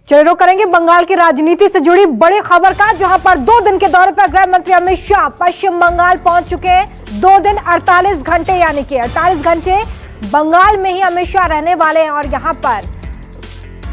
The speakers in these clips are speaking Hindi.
चलो करेंगे बंगाल की राजनीति से जुड़ी बड़ी खबर का, जहां पर 2 दिन के दौरे पर गृह मंत्री अमित शाह पश्चिम बंगाल पहुंच चुके हैं। 2 दिन 48 घंटे, यानी कि 48 घंटे बंगाल में ही अमित शाह रहने वाले हैं और यहां पर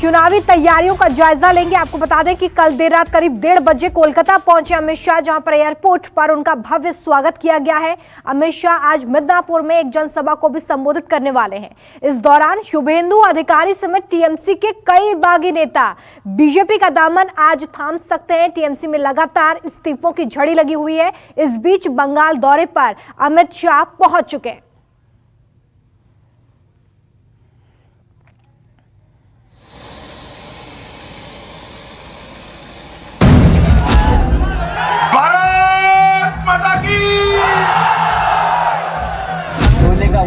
चुनावी तैयारियों का जायजा लेंगे। आपको बता दें कि कल देर रात करीब 1:30 बजे कोलकाता पहुंचे अमित शाह, जहां पर एयरपोर्ट पर उनका भव्य स्वागत किया गया है। अमित शाह आज मिदनापुर में एक जनसभा को भी संबोधित करने वाले हैं। इस दौरान शुभेंदु अधिकारी समेत टीएमसी के कई बागी नेता बीजेपी का दामन आज थाम सकते हैं। टीएमसी में लगातार इस्तीफों की झड़ी लगी हुई है। इस बीच बंगाल दौरे पर अमित शाह पहुंच चुके हैं।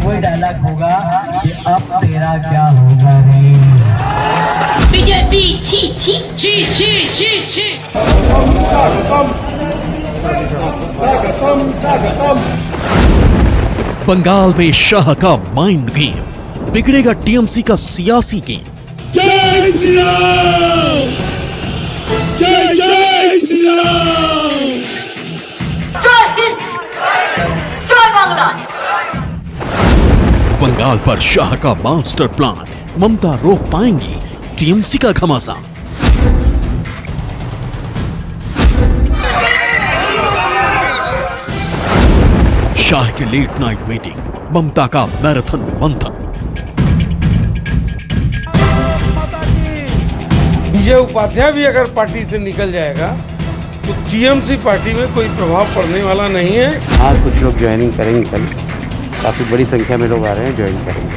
वही डायलॉग होगा कि अब तेरा क्या होगा रे। बीजेपी छी छी छी छी छी छी। बंगाल में शाह का माइंड गेम, बिगड़ेगा टीएमसी का सियासी गेम। जय श्री राम, जय जय श्री राम, जय हिंद, जय बांग्ला। बंगाल पर शाह का मास्टर प्लान, ममता रोक पाएंगी टीएमसी का घमासान। शाह की लेट नाइट मीटिंग, ममता का मैराथन मंथन। विजय उपाध्याय भी अगर पार्टी से निकल जाएगा तो टीएमसी पार्टी में कोई प्रभाव पड़ने वाला नहीं है। हाँ, कुछ लोग ज्वाइनिंग करेंगे, कल काफी बड़ी संख्या में लोग आ रहे हैं, ज्वाइन करेंगे।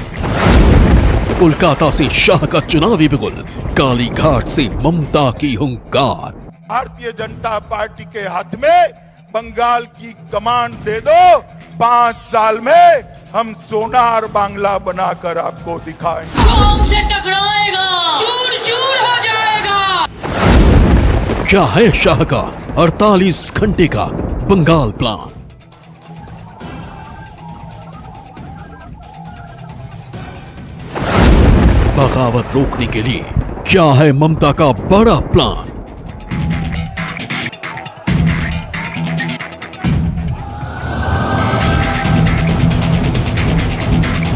कोलकाता से शाह का चुनावी बिगुल, काली घाट से ममता की हुंकार। भारतीय जनता पार्टी के हाथ में बंगाल की कमान दे दो, 5 साल में हम सोनार बांग्ला बनाकर आपको दिखाएंगे। कौन से टकराएगा, चूर चूर हो जाएगा। क्या है शाह का 48 घंटे का बंगाल प्लान? बगावत रोकने के लिए क्या है ममता का बड़ा प्लान?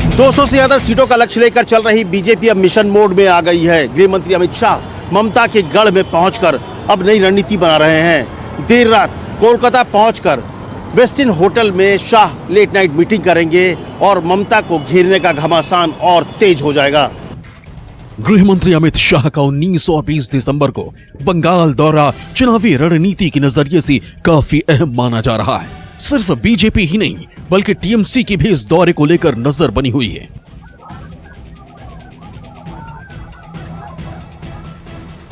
दो 200 से ज्यादा सीटों का लक्ष्य लेकर चल रही बीजेपी अब मिशन मोड में आ गई है। गृह मंत्री अमित शाह ममता के गढ़ में पहुंचकर अब नई रणनीति बना रहे हैं। देर रात कोलकाता पहुंचकर वेस्टिन होटल में शाह लेट नाइट मीटिंग करेंगे और ममता को घेरने का घमासान और तेज हो जाएगा। गृह मंत्री अमित शाह का 19 और 20 दिसंबर को बंगाल दौरा चुनावी रणनीति के नजरिए से काफी अहम माना जा रहा है। सिर्फ बीजेपी ही नहीं बल्कि टीएमसी की भी इस दौरे को लेकर नजर बनी हुई है।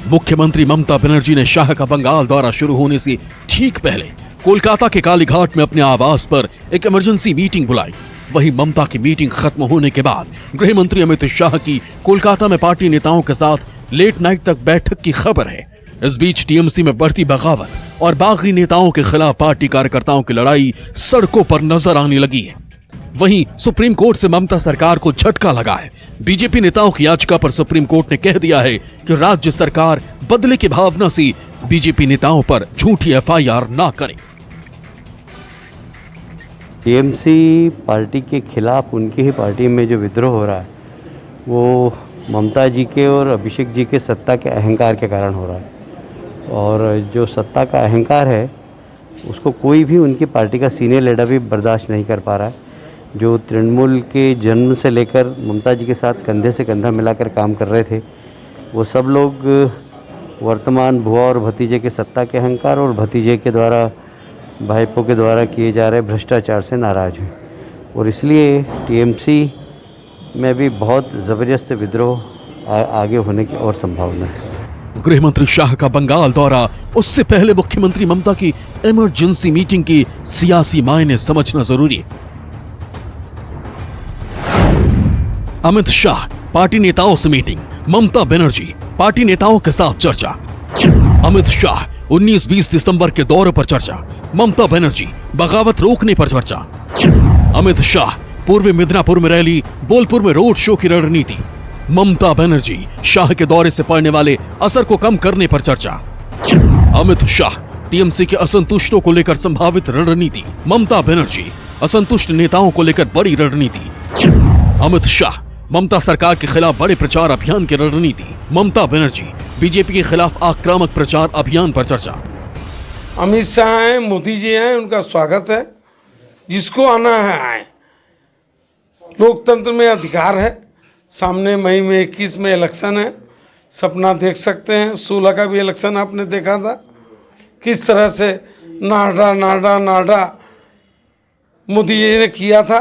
मुख्यमंत्री ममता बनर्जी ने शाह का बंगाल दौरा शुरू होने से ठीक पहले कोलकाता के कालीघाट में अपने आवास पर एक इमरजेंसी मीटिंग बुलाई। वहीं ममता की मीटिंग खत्म होने के बाद गृह मंत्री अमित शाह की कोलकाता में पार्टी नेताओं के साथ लेट नाइट तक बैठक की खबर है। इस बीच टीएमसी में बढ़ती बगावत और बागी नेताओं के खिलाफ पार्टी कार्यकर्ताओं की लड़ाई सड़कों पर नजर आने लगी है। वहीं सुप्रीम कोर्ट से ममता सरकार को झटका लगा है। बीजेपी नेताओं की याचिका पर सुप्रीम कोर्ट ने कह दिया है कि राज्य सरकार बदले की भावना से बीजेपी नेताओं पर झूठी एफआईआर ना करे। टीएमसी पार्टी के खिलाफ उनकी ही पार्टी में जो विद्रोह हो रहा है वो ममता जी के और अभिषेक जी के सत्ता के अहंकार के कारण हो रहा है। और जो सत्ता का अहंकार है उसको कोई भी उनकी पार्टी का सीनियर लीडर भी बर्दाश्त नहीं कर पा रहा है। जो तृणमूल के जन्म से लेकर ममता जी के साथ कंधे से कंधा मिलाकर काम कर रहे थे, वो सब लोग वर्तमान बुआ और भतीजे के सत्ता के अहंकार और भतीजे के द्वारा भाईपों के द्वारा किए जा रहे भ्रष्टाचार से नाराज हैं। और इसलिए टीएमसी में भी बहुत ज़बरदस्त विद्रोह आगे होने की और संभावना है। गृह मंत्री शाह का बंगाल दौरा, उससे पहले मुख्यमंत्री ममता की इमरजेंसी मीटिंग की सियासी मायने समझना जरूरी है। अमित शाह पार्टी नेताओं से मीटिंग, ममता बनर्जी पार्टी नेताओं के साथ चर्चा। अमित शाह 19-20 दिसंबर के दौरे पर चर्चा, ममता बनर्जी बगावत रोकने पर चर्चा। अमित शाह पूर्वी मिदनापुर में रैली, बोलपुर में रोड शो की रणनीति। ममता बनर्जी शाह के दौरे से पड़ने वाले असर को कम करने पर चर्चा। अमित शाह टीएमसी के असंतुष्टों को लेकर संभावित रणनीति। ममता बनर्जी असंतुष्ट नेताओं को लेकर बड़ी रणनीति। अमित शाह ममता सरकार के खिलाफ बड़े प्रचार अभियान की रणनीति। ममता बनर्जी बीजेपी के खिलाफ आक्रामक प्रचार अभियान पर चर्चा। अमित शाह हैं, मोदी जी हैं, उनका स्वागत है। जिसको आना है आए। लोकतंत्र में अधिकार है। सामने मई में 21 में इलेक्शन है। सपना देख सकते हैं। 16 का भी इलेक्शन आपने देखा था किस तरह से नाडा मोदी जी ने किया था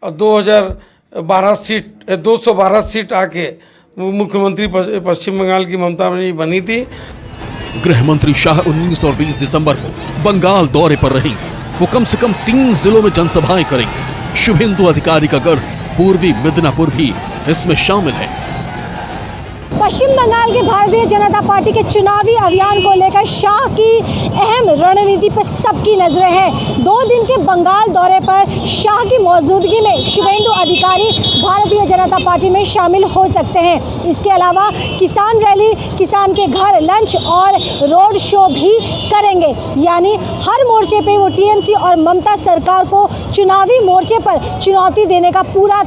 और 212 सीट आके मुख्यमंत्री पश्चिम बंगाल की ममता बनर्जी बनी थी। गृह मंत्री शाह 19 और 20 दिसंबर को बंगाल दौरे पर रहेंगे। वो कम से कम 3 जिलों में जनसभाएं करेंगे। शुभेंदु अधिकारी का गढ़ पूर्वी मिदनापुर भी इसमें शामिल है। पश्चिम बंगाल के भारतीय जनता पार्टी के चुनावी अभियान को लेकर शाह की अहम रणनीति पर सबकी नजरें हैं। 2 दिन के बंगाल दौरे पर शाह की मौजूदगी में शुभेंदु अधिकारी भारतीय जनता पार्टी में शामिल हो सकते हैं। इसके अलावा किसान रैली, किसान के घर लंच और रोड शो भी करेंगे। यानी हर मोर्चे पे वो टीएमसी और ममता सरकार को चुनावी मोर्चे पर चुनौती देने का पूरा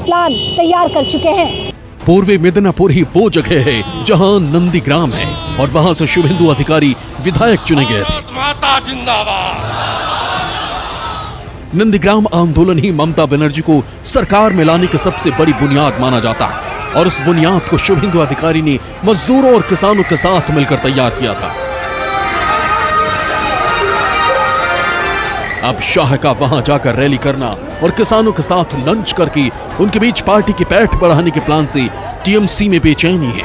प्लान तैयार कर चुके हैं। पूर्वी मिदनापुर ही वो जगह है जहां नंदीग्राम है और वहां से शुभेंदु अधिकारी विधायक चुने गए थे। माता जिंदाबाद। नंदीग्राम आंदोलन ही ममता बनर्जी को सरकार में लाने की सबसे बड़ी बुनियाद माना जाता है और उस बुनियाद को शुभेंदु अधिकारी ने मजदूरों और किसानों के साथ मिलकर तैयार किया था। अब शाह का वहां जाकर रैली करना और किसानों के साथ लंच करके उनके बीच पार्टी की पैठ बढ़ाने के प्लान से टीएमसी में बेचैनी है।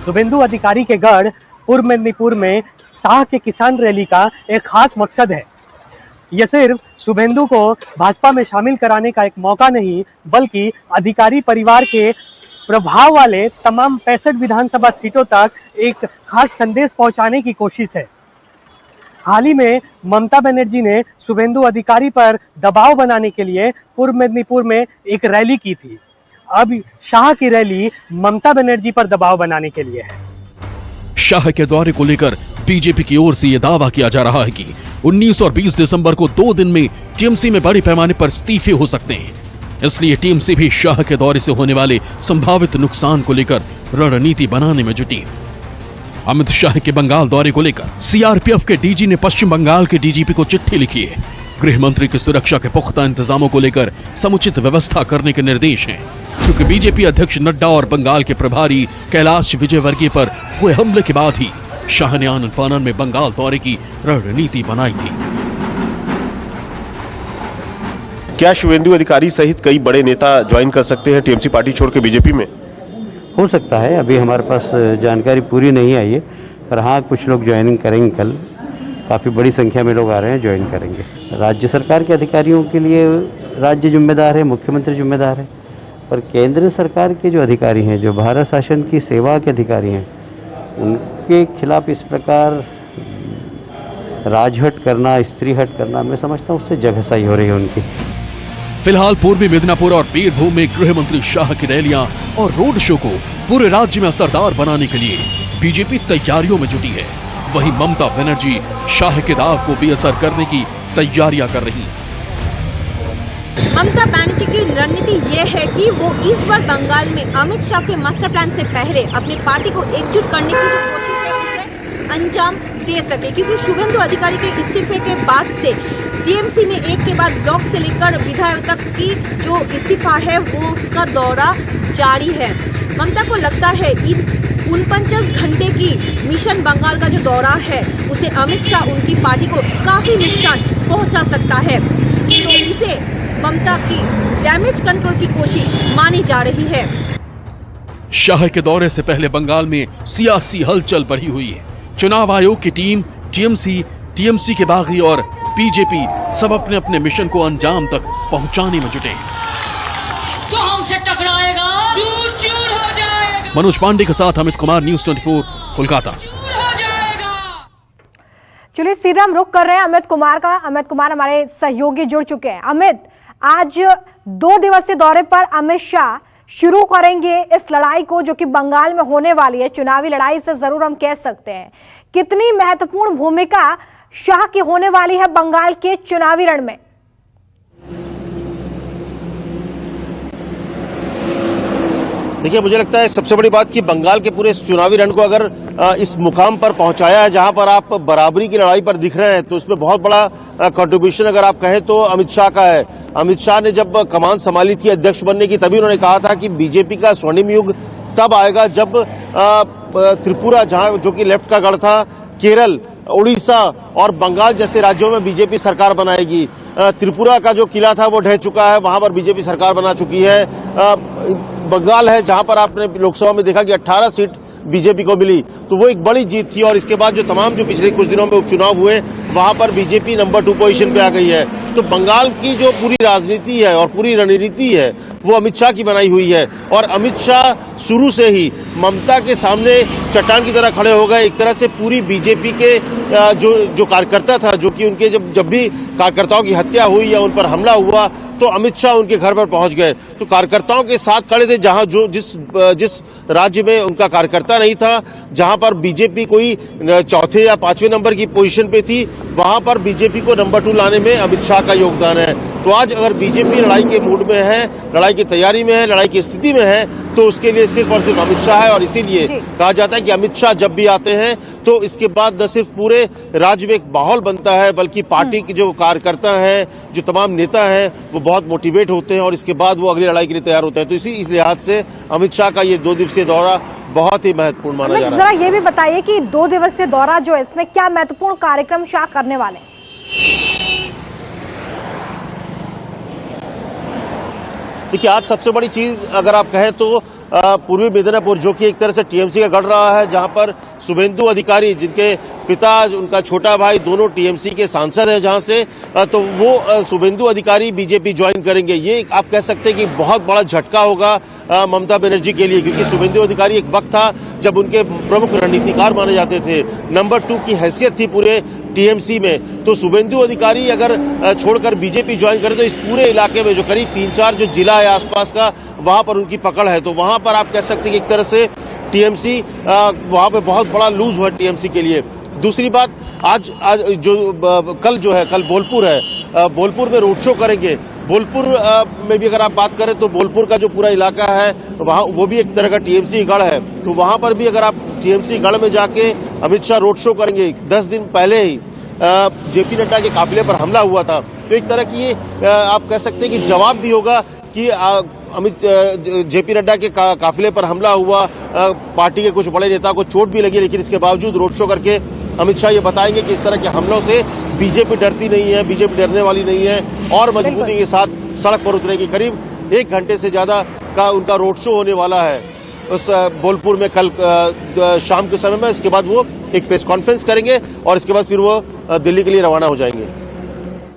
शुभेंदु अधिकारी के गढ़ पूर्व मेदिनीपुर में शाह के किसान रैली का एक खास मकसद है। यह सिर्फ शुभेंदु को भाजपा में शामिल कराने का एक मौका नहीं, बल्कि अधिकारी परिवार के प्रभाव वाले तमाम 65 विधानसभा सीटों तक एक खास संदेश पहुंचाने की कोशिश है। हाल ही में ममता बनर्जी ने शुभेंदु अधिकारी पर दबाव बनाने के लिए पूर्व मेदिनीपुर में एक रैली की थी। अब शाह की रैली ममता बनर्जी पर दबाव बनाने के लिए है। शाह के दौरे को लेकर बीजेपी की ओर से यह दावा किया जा रहा है कि 19 और 20 दिसंबर को 2 दिन में टीएमसी में बड़े पैमाने पर इस्तीफे हो सकते हैं। इसलिए टीएमसी भी शाह के दौरे से होने वाले संभावित नुकसान को लेकर रणनीति बनाने में जुटी। अमित शाह के बंगाल दौरे को लेकर सीआरपीएफ के डीजी ने पश्चिम बंगाल के डीजीपी को चिट्ठी लिखी है। गृह मंत्री की सुरक्षा के पुख्ता इंतजामों को लेकर समुचित व्यवस्था करने के निर्देश हैं, क्योंकि बीजेपी अध्यक्ष नड्डा और बंगाल के प्रभारी कैलाश विजयवर्गीय पर हुए हमले के बाद ही शाह ने आनन फानन में बंगाल दौरे की रणनीति बनाई थी। क्या शुभेंदु अधिकारी सहित कई बड़े नेता ज्वाइन कर सकते हैं टीएमसी पार्टी छोड़ के बीजेपी में? हो सकता है, अभी हमारे पास जानकारी पूरी नहीं आई है, पर हाँ कुछ लोग ज्वाइनिंग करेंगे। कल काफ़ी बड़ी संख्या में लोग आ रहे हैं, ज्वाइन करेंगे। राज्य सरकार के अधिकारियों के लिए राज्य जिम्मेदार है, मुख्यमंत्री जिम्मेदार है, पर केंद्र सरकार के जो अधिकारी हैं, जो भारत शासन की सेवा के अधिकारी हैं, उनके खिलाफ इस प्रकार राजहट करना, स्त्रीहट करना, मैं समझता हूँ उससे जगहसाई हो रही है उनकी। फिलहाल पूर्वी मिदनापुर और बीरभूम में गृह मंत्री शाह की रैलियां और रोड शो को पूरे राज्य में असरदार बनाने के लिए बीजेपी तैयारियों में जुटी है। वहीं ममता बनर्जी शाह के दाव को बेअसर करने की तैयारियां कर रही हैं। ममता बनर्जी की रणनीति ये है कि वो इस बार बंगाल में अमित शाह के मास्टर प्लान से पहले अपनी पार्टी को एकजुट करने की जो कोशिश है उसे अंजाम दे सके, क्योंकि शुभेंदु अधिकारी के इस्तीफे के बाद से टीएमसी में एक के बाद ब्लॉक से लेकर विधायक तक की जो इस्तीफा है वो उसका दौरा जारी है। ममता को लगता है इन 49 घंटे की मिशन बंगाल का जो दौरा है उसे अमित शाह उनकी पार्टी को काफ़ी नुकसान पहुंचा सकता है, तो इसे ममता की डैमेज कंट्रोल की कोशिश मानी जा रही है। शाह के दौरे से पहले बंगाल में सियासी हलचल बढ़ी हुई है। चुनाव आयोग की टीम, टीएमसी के बागी और बीजेपी सब अपने अपने मिशन को अंजाम तक पहुंचाने में जुटे हैं। तो हमसे टकराएगा, चूर चूर हो जाएगा। मनोज पांडे के साथ अमित कुमार, न्यूज़ 24 कोलकाता। चलिए सीधा हम रुख कर रहे हैं अमित कुमार का। अमित कुमार हमारे सहयोगी जुड़ चुके हैं। अमित, आज 2 दिवसीय दौरे पर अमित शाह शुरू करेंगे इस लड़ाई को, जो कि बंगाल में होने वाली है। चुनावी लड़ाई से जरूर हम कह सकते हैं। कितनी महत्वपूर्ण भूमिका शाह की होने वाली है बंगाल के चुनावी रण में? देखिए, मुझे लगता है सबसे बड़ी बात कि बंगाल के पूरे चुनावी रण को अगर इस मुकाम पर पहुंचाया है जहां पर आप बराबरी की लड़ाई पर दिख रहे हैं, तो इसमें बहुत बड़ा कंट्रीब्यूशन अगर आप कहें तो अमित शाह का है। अमित शाह ने जब कमान संभाली थी अध्यक्ष बनने की, तभी उन्होंने कहा था कि बीजेपी का स्वर्णिम युग तब आएगा जब त्रिपुरा, जहां जो कि लेफ्ट का गढ़ था, केरल, उड़ीसा और बंगाल जैसे राज्यों में बीजेपी सरकार बनाएगी। त्रिपुरा का जो किला था वो ढह चुका है, वहां पर बीजेपी सरकार बना चुकी है। बंगाल है जहां पर आपने लोकसभा में देखा कि 18 सीट बीजेपी को मिली, तो वो एक बड़ी जीत थी। और इसके बाद जो पिछले कुछ दिनों में उपचुनाव हुए, वहां पर बीजेपी नंबर 2 पोजीशन पे आ गई है। तो बंगाल की जो पूरी राजनीति है और पूरी रणनीति है वो अमित शाह की बनाई हुई है। और अमित शाह शुरू से ही ममता के सामने चट्टान की तरह खड़े हो गए। एक तरह से पूरी बीजेपी के जो कार्यकर्ता था, जो कि उनके जब भी कार्यकर्ताओं की हत्या हुई या उन पर हमला हुआ, तो अमित शाह उनके घर पर पहुंच गए। तो कार्यकर्ताओं के साथ खड़े थे। जहां जिस राज्य में उनका कार्यकर्ता नहीं था, जहां पर बीजेपी कोई चौथे या 5वें नंबर की पोजीशन पे थी, वहां पर बीजेपी को नंबर 2 लाने में अमित शाह का योगदान है। तो आज अगर बीजेपी लड़ाई के मूड में है, लड़ाई की तैयारी में है, लड़ाई की स्थिति में है, तो उसके लिए सिर्फ और सिर्फ अमित शाह है। और इसीलिए कहा जाता है कि अमित शाह जब भी आते हैं तो इसके बाद न सिर्फ पूरे राज्य में एक माहौल बनता है, बल्कि पार्टी के जो कार्यकर्ता हैं, जो तमाम नेता हैं, वो बहुत मोटिवेट होते हैं और इसके बाद वो अगली लड़ाई के लिए तैयार होते हैं। तो इस लिहाज से अमित शाह का ये 2 दिवसीय दौरा बहुत ही महत्वपूर्ण माना जा रहा है। जरा ये भी बताइए कि 2 दिवसीय दौरा जो है, इसमें क्या महत्वपूर्ण कार्यक्रम शाह करने वाले हैं? देखिए, आज सबसे बड़ी चीज अगर आप कहें तो पूर्वी मिदनापुर, जो कि एक तरह से टीएमसी का गढ़ रहा है, जहां पर शुभेंदु अधिकारी, जिनके पिता, उनका छोटा भाई दोनों टीएमसी के सांसद हैं, जहां से तो वो शुभेंदु अधिकारी बीजेपी ज्वाइन करेंगे। ये आप कह सकते हैं कि बहुत बड़ा झटका होगा ममता बनर्जी के लिए, क्योंकि शुभेंदु अधिकारी एक वक्त था जब उनके प्रमुख रणनीतिकार माने जाते थे, नंबर 2 की हैसियत थी पूरे टीएमसी में। तो शुभेंदु अधिकारी अगर छोड़कर बीजेपी ज्वाइन करे तो इस पूरे इलाके में जो करीब 3-4 जो जिला है आसपास का, वहां पर उनकी पकड़ है। तो वहां पर आप कह सकते हैं कि एक तरह से टीएमसी वहां पे बहुत बड़ा लूज हुआ टीएमसी के लिए। दूसरी बात, आज कल बोलपुर है, बोलपुर में रोड शो करेंगे। बोलपुर में भी अगर आप बात करें तो बोलपुर का जो पूरा इलाका है वहाँ, वो भी एक तरह का टीएमसी गढ़ है। तो वहां पर भी अगर आप टीएमसी गढ़ में जाके अमित शाह रोड शो करेंगे। 10 दिन पहले ही जेपी नड्डा के काफिले पर हमला हुआ था, तो एक तरह की आप कह सकते हैं कि जवाब भी होगा कि जेपी नड्डा के काफिले पर हमला हुआ, पार्टी के कुछ बड़े नेता को चोट भी लगी, लेकिन इसके बावजूद रोड शो करके अमित शाह ये बताएंगे कि इस तरह के हमलों से बीजेपी डरती नहीं है, बीजेपी डरने वाली नहीं है, और मजबूती के साथ सड़क पर उतरेगी। करीब 1 घंटे से ज्यादा का उनका रोड शो होने वाला है उस बोलपुर में कल शाम के समय में। इसके बाद वो एक प्रेस कॉन्फ्रेंस करेंगे और इसके बाद फिर वो दिल्ली के लिए रवाना हो जाएंगे।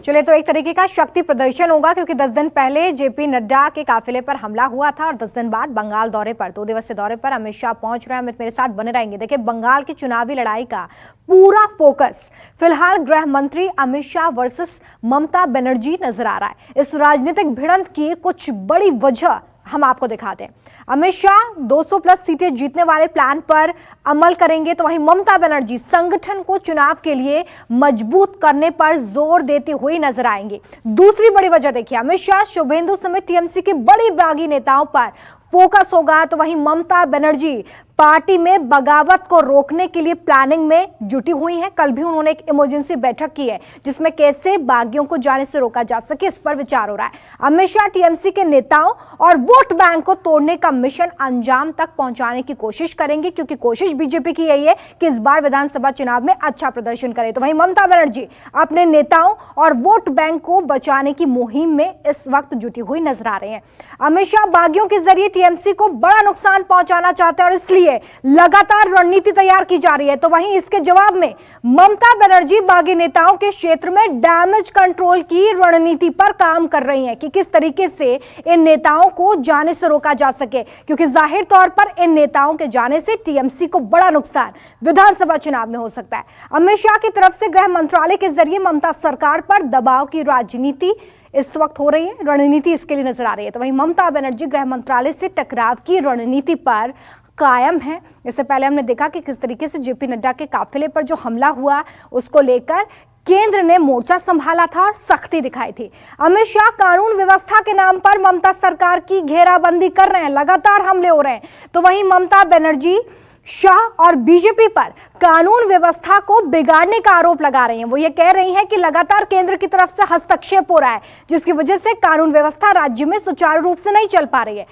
चलिए, तो एक तरीके का शक्ति प्रदर्शन होगा, क्योंकि 10 दिन पहले जेपी नड्डा के काफिले पर हमला हुआ था और 10 दिन बाद बंगाल दौरे पर, 2 दिवसीय दौरे पर अमित शाह पहुंच रहे हैं। अमित मेरे साथ बने रहेंगे। देखिए, बंगाल की चुनावी लड़ाई का पूरा फोकस फिलहाल गृह मंत्री अमित शाह वर्सेस ममता बनर्जी नजर आ रहा है। इस राजनीतिक भिड़ंत की कुछ बड़ी वजह हम आपको दिखाते हैं। अमित शाह 200+ सीटें जीतने वाले प्लान पर अमल करेंगे, तो वहीं ममता बनर्जी संगठन को चुनाव के लिए मजबूत करने पर जोर देते हुए नजर आएंगे। दूसरी बड़ी वजह देखिए, अमित शाह शुभेंदु समेत टीएमसी के बड़े बागी नेताओं पर फोकस होगा, तो वहीं ममता बनर्जी पार्टी में बगावत को रोकने के लिए प्लानिंग में जुटी हुई हैं। कल भी उन्होंने एक इमरजेंसी बैठक की है, जिसमें कैसे बागियों को जाने से रोका जा सके, इस पर विचार हो रहा है। अमित शाह टीएमसी के नेताओं और वोट बैंक को तोड़ने का मिशन अंजाम तक पहुंचाने की कोशिश करेंगे, क्योंकि कोशिश बीजेपी की यही है कि इस बार विधानसभा चुनाव में अच्छा प्रदर्शन करे। तो वहीं ममता बनर्जी अपने नेताओं और वोट बैंक को बचाने की मुहिम में इस वक्त जुटी हुई नजर आ रहे हैं। अमित शाह बागियों के जरिए टीएमसी को बड़ा नुकसान पहुंचाना चाहते हैं और इसलिए लगातार रणनीति तैयार की जा रही है। तो वहीं इसके जवाब में ममता बनर्जी बागी नेताओं के क्षेत्र में डैमेज कंट्रोल की रणनीति पर काम कर रही हैं कि किस तरीके से इन नेताओं को जाने से रोका जा सके, क्योंकि जाहिर तौर पर इन नेताओं के जाने से टीएमसी को बड़ा नुकसान विधानसभा चुनाव में हो सकता है। अमित शाह की तरफ से गृह मंत्रालय के जरिए ममता सरकार पर दबाव की राजनीति इस वक्त हो रही है, रणनीति इसके लिए नजर आ रही है। तो वहीं ममता बनर्जी गृह मंत्रालय से टकराव की रणनीति पर कायम है। इससे पहले हमने देखा कि किस तरीके से जेपी नड्डा के काफिले पर जो हमला हुआ उसको लेकर केंद्र ने मोर्चा संभाला था और सख्ती दिखाई थी। अमित शाह कानून व्यवस्था के नाम पर ममता सरकार की घेराबंदी कर रहे हैं, लगातार हमले हो रहे हैं। तो वहीं ममता बनर्जी शाह और बीजेपी पर कानून व्यवस्था को बिगाड़ने का आरोप लगा रही हैं। वो ये कह रही हैं कि लगातार केंद्र की तरफ से हस्तक्षेप हो रहा है, जिसकी वजह से कानून व्यवस्था राज्य में सुचारू रूप से नहीं चल पा रही है।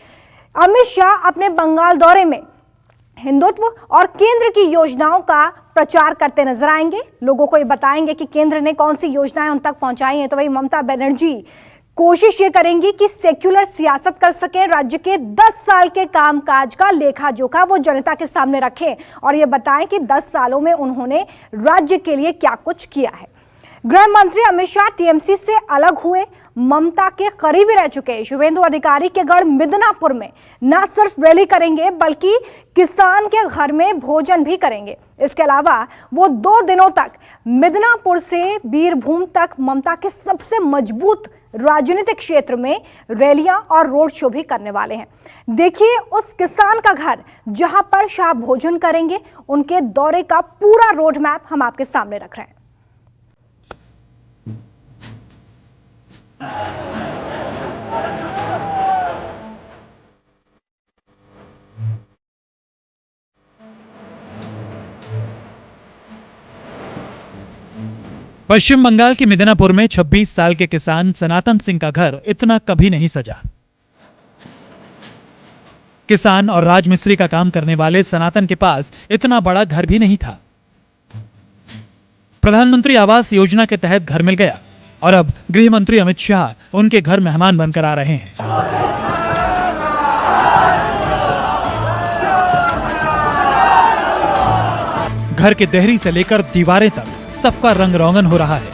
अमित शाह अपने बंगाल दौरे में हिंदुत्व और केंद्र की योजनाओं का प्रचार करते नजर आएंगे, लोगों को ये बताएंगे कि केंद्र ने कौन सी योजनाएं उन तक पहुंचाई हैं। तो वही ममता बनर्जी कोशिश ये करेंगी कि सेक्युलर सियासत कर सकें, राज्य के 10 साल के कामकाज का लेखा जोखा वो जनता के सामने रखें और ये बताएं कि 10 सालों में उन्होंने राज्य के लिए क्या कुछ किया है। गृह मंत्री अमित शाह टीएमसी से अलग हुए, ममता के करीबी रह चुके शुभेंदु अधिकारी के गढ़ मिदनापुर में न सिर्फ रैली करेंगे बल्कि किसान के घर में भोजन भी करेंगे। इसके अलावा वो 2 दिनों तक मिदनापुर से बीरभूम तक ममता के सबसे मजबूत राजनीतिक क्षेत्र में रैलियां और रोड शो भी करने वाले हैं। देखिए उस किसान का घर जहां पर शाह भोजन करेंगे, उनके दौरे का पूरा रोड मैप हम आपके सामने रख रहे हैं। पश्चिम बंगाल के मिदनापुर में 26 साल के किसान सनातन सिंह का घर इतना कभी नहीं सजा। किसान और राजमिस्त्री का काम करने वाले सनातन के पास इतना बड़ा घर भी नहीं था। प्रधानमंत्री आवास योजना के तहत घर मिल गया और अब गृह मंत्री अमित शाह उनके घर मेहमान बनकर आ रहे हैं। घर के देहरी से लेकर दीवारें तक सबका रंग रोगन हो रहा है।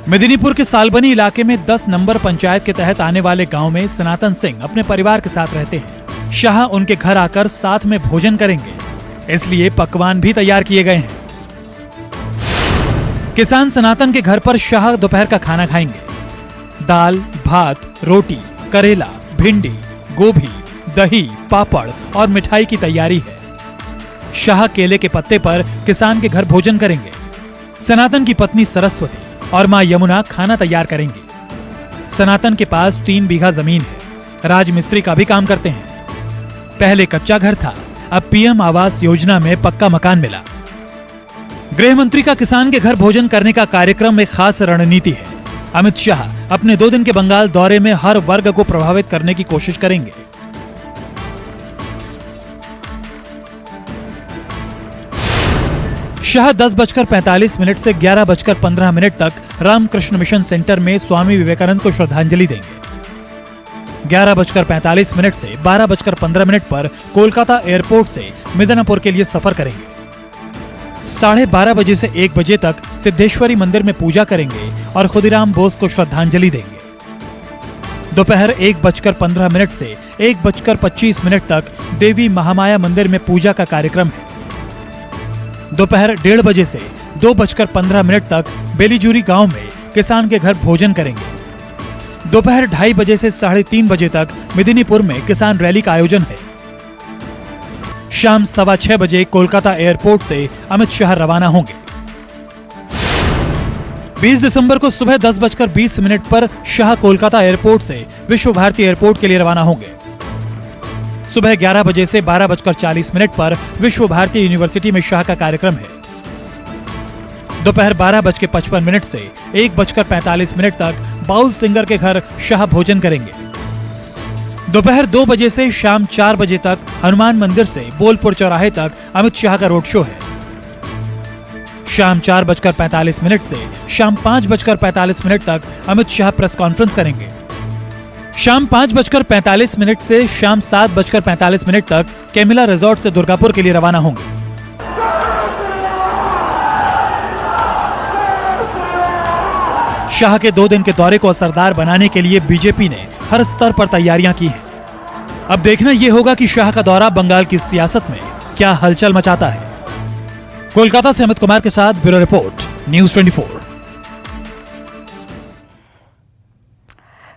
मेदिनीपुर के सालबनी इलाके में 10 नंबर पंचायत के तहत आने वाले गांव में सनातन सिंह अपने परिवार के साथ रहते हैं। शाह उनके घर आकर साथ में भोजन करेंगे, इसलिए पकवान भी तैयार किए गए हैं। किसान सनातन के घर पर शाह दोपहर का खाना खाएंगे। दाल, भात, रोटी, करेला, भिंडी, गोभी, दही, पापड़ और मिठाई की तैयारी है। शाह केले के पत्ते पर किसान के घर भोजन करेंगे। सनातन की पत्नी सरस्वती और मां यमुना खाना तैयार करेंगी। सनातन के पास 3 बीघा जमीन है, राजमिस्त्री का भी काम करते हैं। पहले कच्चा घर था, अब पीएम आवास योजना में पक्का मकान मिला। गृह मंत्री का किसान के घर भोजन करने का कार्यक्रम एक खास रणनीति है। अमित शाह अपने 2 दिन के बंगाल दौरे में हर वर्ग को प्रभावित करने की कोशिश करेंगे। शाह 10:45 से 11:15 तक रामकृष्ण मिशन सेंटर में स्वामी विवेकानंद को श्रद्धांजलि देंगे। 11:45 से 12:15 पर कोलकाता एयरपोर्ट से मिदनापुर के लिए सफर करेंगे। 12:30 बजे से 1 बजे तक सिद्धेश्वरी मंदिर में पूजा करेंगे और खुदीराम बोस को श्रद्धांजलि देंगे। दोपहर 1:15 से 1:25 तक देवी महामाया मंदिर में पूजा का कार्यक्रम है। दोपहर 1:30 बजे से 2:15 तक बेलीजूरी गांव में किसान के घर भोजन करेंगे। दोपहर 2:30 बजे से 3:30 बजे तक मेदिनीपुर में किसान रैली का आयोजन है। शाम 6:15 बजे कोलकाता एयरपोर्ट से अमित शाह रवाना होंगे। 20 दिसंबर को सुबह 10:20 पर शाह कोलकाता एयरपोर्ट से विश्व भारती एयरपोर्ट के लिए रवाना होंगे। सुबह 11 बजे से 12:40 पर विश्व भारती यूनिवर्सिटी में शाह का कार्यक्रम है। दोपहर 12:55 से 1:45 तक बाउल सिंगर के घर शाह भोजन करेंगे। दोपहर 2 बजे से शाम 4 बजे तक हनुमान मंदिर से बोलपुर चौराहे तक अमित शाह का रोड शो है। शाम 4:45 से शाम 5:45 तक अमित शाह प्रेस कॉन्फ्रेंस करेंगे। शाम 5:45 से शाम 7:45 तक कैमिला रिजॉर्ट से दुर्गापुर के लिए रवाना होंगे। शाह के 2 दिन के दौरे को असरदार बनाने के लिए बीजेपी ने हर स्तर पर तैयारियां की हैं। अब देखना यह होगा कि शाह का दौरा बंगाल की सियासत में क्या हलचल मचाता है। कोलकाता से अमित कुमार के साथ ब्यूरो रिपोर्ट, न्यूज़ 24।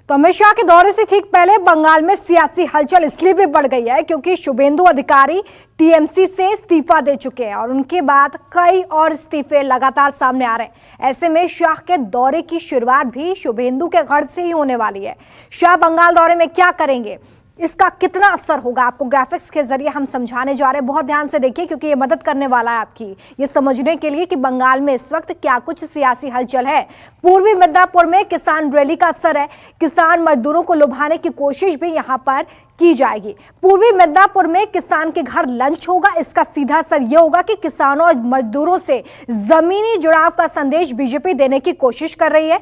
तो अमित शाह के दौरे से ठीक पहले बंगाल में सियासी हलचल इसलिए भी बढ़ गई है क्योंकि शुभेंदु अधिकारी टीएमसी से इस्तीफा दे चुके हैं और उनके बाद कई और इस्तीफे लगातार सामने आ रहे हैं। ऐसे में शाह के दौरे की शुरुआत भी शुभेंदु के घर से ही होने वाली है। शाह बंगाल दौरे में क्या करेंगे, इसका कितना असर होगा, आपको ग्राफिक्स के जरिए हम समझाने जा रहे हैं। बहुत ध्यान से देखिए क्योंकि ये मदद करने वाला है आपकी ये समझने के लिए कि बंगाल में इस वक्त क्या कुछ सियासी हलचल है। पूर्वी मिदनापुर में किसान रैली का असर है। किसान मजदूरों को लुभाने की कोशिश भी यहां पर की जाएगी। पूर्वी मिदनापुर में किसान के घर लंच होगा। इसका सीधा असर यह होगा कि किसानों और मजदूरों से जमीनी जुड़ाव का संदेश बीजेपी देने की कोशिश कर रही है।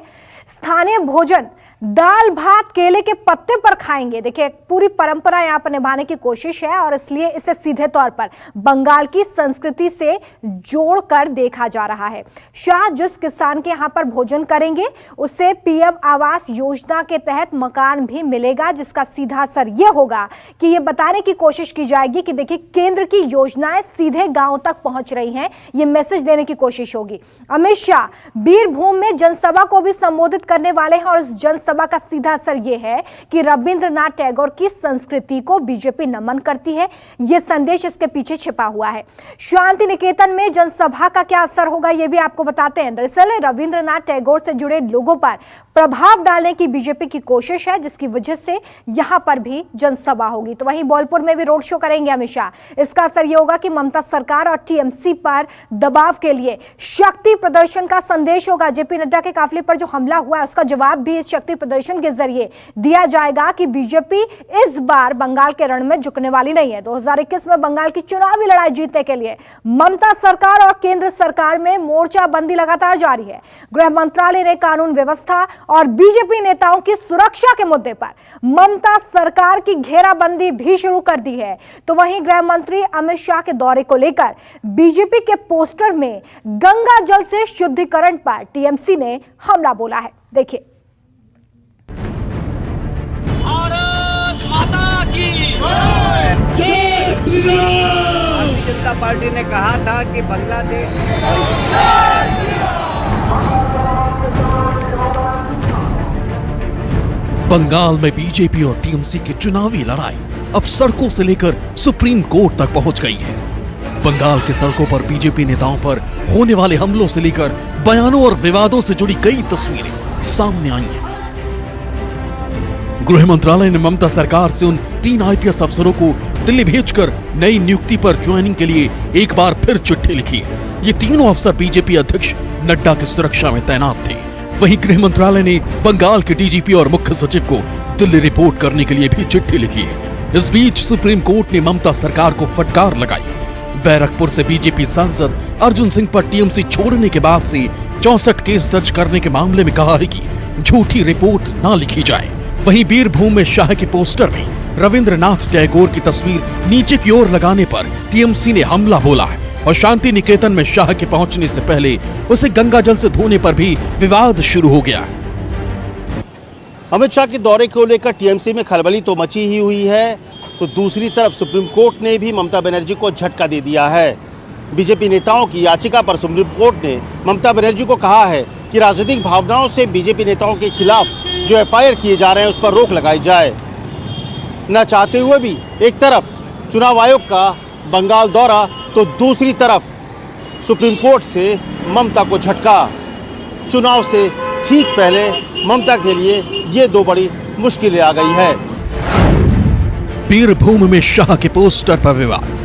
स्थानीय भोजन दाल भात केले के पत्ते पर खाएंगे। देखिए पूरी परंपरा यहां पर निभाने की कोशिश है और इसलिए इसे सीधे तौर पर बंगाल की संस्कृति से जोड़कर देखा जा रहा है। शाह जिस किसान के यहां पर भोजन करेंगे उसे पीएम आवास योजना के तहत मकान भी मिलेगा, जिसका सीधा असर यह होगा कि यह बताने की कोशिश की जाएगी कि देखिए केंद्र की योजनाएं सीधे गांव तक पहुंच रही हैं। यह मैसेज देने की कोशिश होगी। अमित शाह बीरभूम में जनसभा को भी संबोधित करने वाले हैं और इस सभा का सीधा असर यह है कि रविंद्रनाथ टैगोर की संस्कृति को बीजेपी नमन करती है। यह संदेश इसके पीछे छिपा हुआ है। शांति निकेतन में जनसभा का क्या असर होगा यह भी आपको बताते हैं। दरअसल रविंद्रनाथ टैगोर से जुड़े लोगों पर प्रभाव डालने की बीजेपी की कोशिश है, जिसकी वजह से यहां पर भी जनसभा होगी। तो वहीं बोलपुर में भी रोड शो करेंगे अमित शाह। इसका असर यह होगा कि ममता सरकार और टीएमसी पर दबाव के लिए शक्ति प्रदर्शन का संदेश होगा। जेपी नड्डा के काफिले पर जो हमला हुआ है उसका जवाब भी इस शक्ति प्रदर्शन के जरिए दिया जाएगा कि बीजेपी इस बार बंगाल के रण में झुकने वाली नहीं है। 2021 में बंगाल की चुनावी लड़ाई जीतने के लिए ममता सरकार और केंद्र सरकार में मोर्चाबंदी लगातार जारी है। गृह मंत्रालय ने कानून व्यवस्था और बीजेपी नेताओं की सुरक्षा के मुद्दे पर ममता सरकार की घेराबंदी भी शुरू कर दी है। तो वहीं गृह मंत्री अमित शाह के दौरे को लेकर बीजेपी के पोस्टर में गंगा जल से शुद्धिकरण पर टीएमसी ने हमला बोला है। देखिए भारत माता की जय श्री राम। भारतीय जनता पार्टी ने कहा था कि बांग्लादेश बंगाल में बीजेपी और टीएमसी की चुनावी लड़ाई अब सड़कों से लेकर सुप्रीम कोर्ट तक पहुंच गई है। बंगाल के सड़कों पर बीजेपी नेताओं पर होने वाले हमलों से लेकर बयानों और विवादों से जुड़ी कई तस्वीरें सामने आई हैं। गृह मंत्रालय ने ममता सरकार से उन 3 आईपीएस अफसरों को दिल्ली भेजकर नई नियुक्ति पर ज्वाइनिंग के लिए एक बार फिर चिट्ठी लिखी है। ये तीनों अफसर बीजेपी अध्यक्ष नड्डा की सुरक्षा में तैनात थे। वहीं गृह मंत्रालय ने बंगाल के डीजीपी और मुख्य सचिव को दिल्ली रिपोर्ट करने के लिए भी चिट्ठी लिखी है। इस बीच सुप्रीम कोर्ट ने ममता सरकार को फटकार लगाई। बैरकपुर से बीजेपी सांसद अर्जुन सिंह पर टीएमसी छोड़ने के बाद से 64 केस दर्ज करने के मामले में कहा है कि झूठी रिपोर्ट न लिखी जाए। वहीं बीरभूम में शाह के पोस्टर में रविंद्रनाथ टैगोर की तस्वीर नीचे की ओर लगाने पर टीएमसी ने हमला बोला है और शांति निकेतन में शाह के पहुंचने से पहले उसे गंगा जल से धोने पर भी विवाद शुरू हो गया। अमित शाह के दौरे को लेकर टीएमसी में खलबली तो मची ही हुई है, तो दूसरी तरफ सुप्रीम कोर्ट ने भी ममता बनर्जी को झटका दे दिया है। बीजेपी नेताओं की याचिका पर सुप्रीम कोर्ट ने ममता बनर्जी को कहा है कि राजनीतिक भावनाओं से बीजेपी नेताओं के खिलाफ जो एफआईआर किए जा रहे हैं उस पर रोक लगाई जाए। न चाहते हुए भी एक तरफ चुनाव आयोग का बंगाल दौरा, तो दूसरी तरफ सुप्रीम कोर्ट से ममता को झटका। चुनाव से ठीक पहले ममता के लिए ये 2 बड़ी मुश्किलें आ गई है। बीरभूम में शाह के पोस्टर पर विवाद।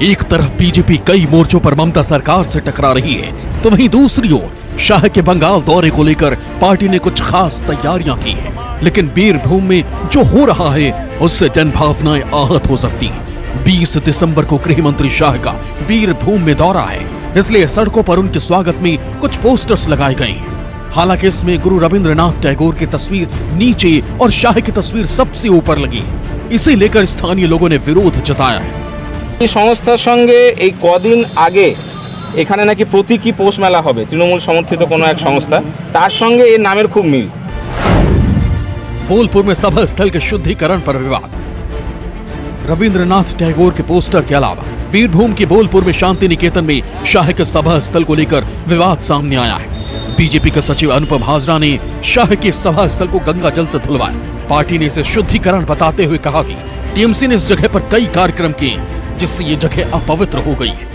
एक तरफ बीजेपी कई मोर्चों पर ममता सरकार से टकरा रही है, तो वहीं दूसरी ओर शाह के बंगाल दौरे को लेकर पार्टी ने कुछ खास तैयारियां की हैं। लेकिन बीरभूम में जो हो रहा है उससे जनभावनाएं आहत हो सकती हैं। 20 दिसंबर को गृह मंत्री शाह का बीरभूम में दौरा है, इसलिए सड़कों पर उनके स्वागत में कुछ पोस्टर्स लगाए गए हैं। हालांकि इसमें गुरु रविंद्रनाथ टैगोर की तस्वीर नीचे और शाह की तस्वीर सबसे ऊपर लगी है। इसे लेकर स्थानीय लोगों ने विरोध जताया है। সংস্থার সঙ্গে এই কদিন আগে এখানে নাকি প্রতীকী পৌষ মেলা হবে, তৃণমূল সমর্থিত কোনো এক সংস্থা, তার সঙ্গে এর নামের খুব মিল। बोलपुर में सभा स्थल के शुद्धिकरण पर विवाद। रविंद्रनाथ टैगोर के पोस्टर के अलावा बीरभूम के बोलपुर में शांति निकेतन में शाह के सभा स्थल को लेकर विवाद सामने आया है। बीजेपी के सचिव अनुपम हाजरा ने शाह के सभा स्थल को गंगा जल से धुलवाया। पार्टी ने इसे शुद्धिकरण बताते हुए कहा कि टीएमसी ने इस जगह पर कई कार्यक्रम किए जिससे ये जगह अपवित्र हो गई है।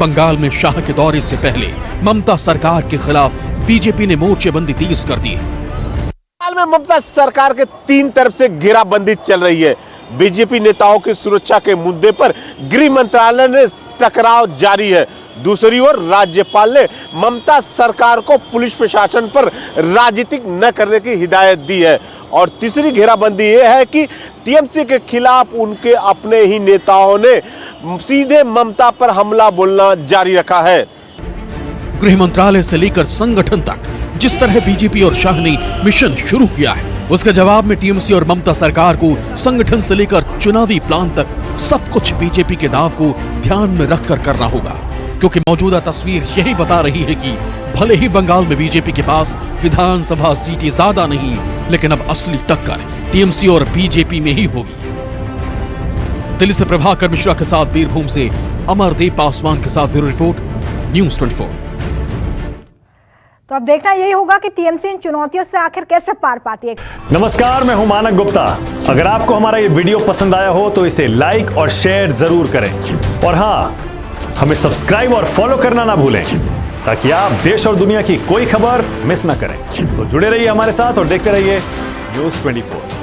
बंगाल में शाह के दौरे से पहले ममता सरकार के खिलाफ बीजेपी ने मोर्चेबंदी तेज कर दी है। बंगाल में ममता सरकार के 3 तरफ से घेराबंदी चल रही है। बीजेपी नेताओं की सुरक्षा के मुद्दे पर गृह मंत्रालय ने टकराव जारी है। दूसरी ओर राज्यपाल ने ममता सरकार को पुलिस प्रशासन पर राजनीतिक न करने की हिदायत दी है। और तीसरी घेराबंदी यह है कि टीएमसी के खिलाफ उनके अपने ही नेताओं ने सीधे ममता पर हमला बोलना जारी रखा है। गृह मंत्रालय से लेकर संगठन तक जिस तरह बीजेपी और शाह ने मिशन शुरू किया है, उसके जवाब में टीएमसी और ममता सरकार को संगठन से लेकर चुनावी प्लान तक सब कुछ बीजेपी के दाव को ध्यान में रखकर करना होगा, क्योंकि मौजूदा तस्वीर यही बता रही है कि भले ही बंगाल में बीजेपी के पास विधानसभा सीटें ज्यादा नहीं, लेकिन अब असली टक्कर टीएमसी और बीजेपी में ही होगी। दिल्ली से प्रभाकर मिश्रा के साथ बीरभूम से अमरदीप पासवान के साथ ब्यूरो रिपोर्ट, न्यूज़ 24। तो अब देखना यही होगा कि टीएमसी इन चुनौतियों से आखिर कैसे पार पाती है। नमस्कार, मैं हूं मानक गुप्ता। अगर आपको हमारा ये वीडियो पसंद आया हो तो इसे लाइक और शेयर जरूर करें, और हाँ, हमें सब्सक्राइब और फॉलो करना ना भूलें ताकि आप देश और दुनिया की कोई खबर मिस ना करें। तो जुड़े रहिए हमारे साथ और देखते रहिए न्यूज़ 24।